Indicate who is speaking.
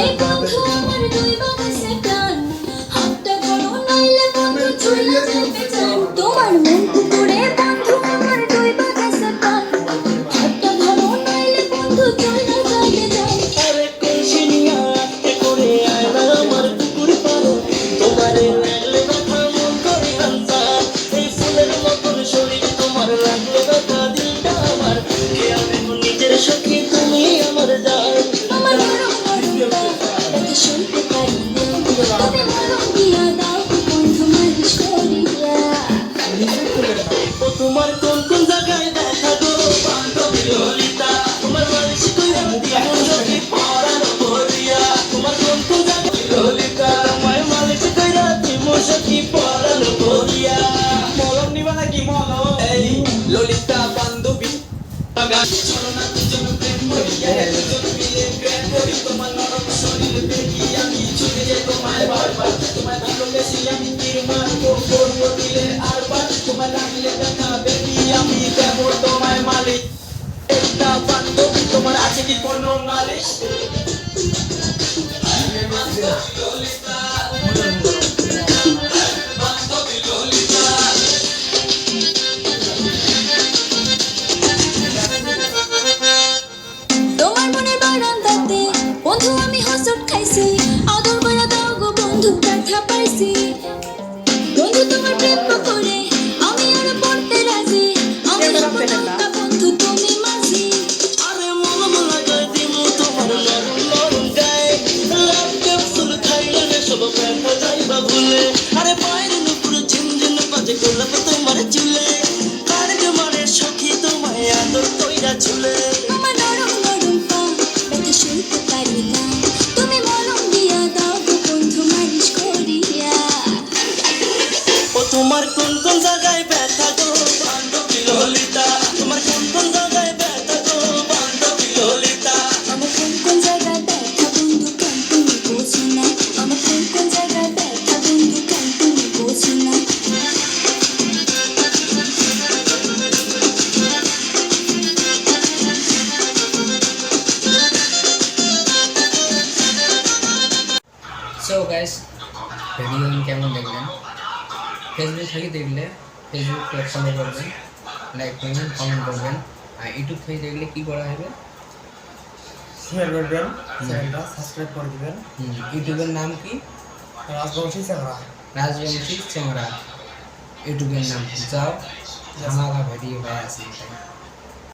Speaker 1: এই বন্ধু আমার দুই বাগাছে প্রাণ হাতটা ধরো নইলে বন্ধু চলে যাবে জান তোমার মন পুকুরে বন্ধু আমার দুই বাগাছে প্রাণ হাতটা ধরো নইলে বন্ধু চলে যাবে জান
Speaker 2: আরে কৌশিনিয়া আস্তে করে আয় না আমার পুকুর পাড়ে তোমারে লাগলে ব্যথা মন করে হালকা এই ফুলের মতন শরীর তোমার লাগলে ব্যথা দিলটা আমার খেয়াল রেখো নিজের সখী তুমি আমার জান
Speaker 1: আমার নরম নরম ব্যথা শুনতে পারি না তবে মরম দিয়া দাও বন্ধু মালিশ করিয়া
Speaker 2: ও তোমার কোন কোন জায়গায় ব্যথা গো বান্ধবী ললিতা তোমার মালিশ কইরা দিয়া সখী পরানো ভরিয়া তোমার কোন কোন জায়গায় ললিতা তোমার মালিশ কইরা দিমু সখী পরানো ভরিয়া মলম নিবা নাকি মলম এই ললিতা বান্ধবী পাগা চলো না দুজন প্রেম করিয়া দুজন মিলে প্রেম করি তোমার নরম শরীর দেখি আমি ছুটে যাই তোমায় বারবার তোমায় ভালোবেসে আমি তীর মারবো করবো দিলে আর বার তোমায় লাগলে ব্যথা বেবি আমি দেবো তোমায় মালিক একটা বান্ধবী তোমার আছে কি কোনো নালিশ ললিতা বান্ধবী ললিতা
Speaker 1: তোমার মনের বারান্দাতে বন্ধু আমি হোঁচট খাইছি আদর করে দাও গো বন্ধু ব্যথা পাইছি বন্ধু তোমার প্রেম করে আমি আর পড়তে রাজি আমি আপনা বন্ধু তুমি মাঝি
Speaker 2: আরে মলম লাগাই দিমু তোমার নরম নরম গায়ে লাভ ক্যাপসুল খাইলে রে সব ব্যথা যাইবা ভুলে আরে পায়ের নুপুর ঝিনঝিন বাজে গোলাপ তোমার চুলে কার মারে সখী তোমায় আদর কইরা ঝুলে
Speaker 1: আমার নরম নরম পা ব্যথা শুনতে পারি না তুমি মলম দিয়া দাও গো বন্ধু মালিশ করিয়া
Speaker 2: ও তোমার কোন কোন জায়গায় ব্যথা গো বান্ধবী ললিতা তোমার কোন কোন জায়গায় ব্যথা গো বান্ধবী ললিতা
Speaker 1: আমার কোন কোন জায়গায় ব্যথা বন্ধু কেন তুমি বোঝো না আমার কোন কোন জায়গায় ব্যথা বন্ধু কেন তুমি বোঝো না
Speaker 3: সো গাইস ভিডিও কেমন দেখলেন ফেসবুক থেকে দেখলে ফেসবুক ফলো করবেন লাইক করবেন কমেন্ট করবেন আর ইউটিউব থেকে দেখলে কি করা হবে
Speaker 4: শেয়ার করবেন চ্যানেলটা সাবস্ক্রাইব করে দিবেন
Speaker 3: ইউটিউবের নাম কি
Speaker 4: রাজবংশী চ্যাংরা
Speaker 3: রাজবংশী চ্যাংরা ইউটিউবের নাম যাও আমারা ভিডিও বাই আসি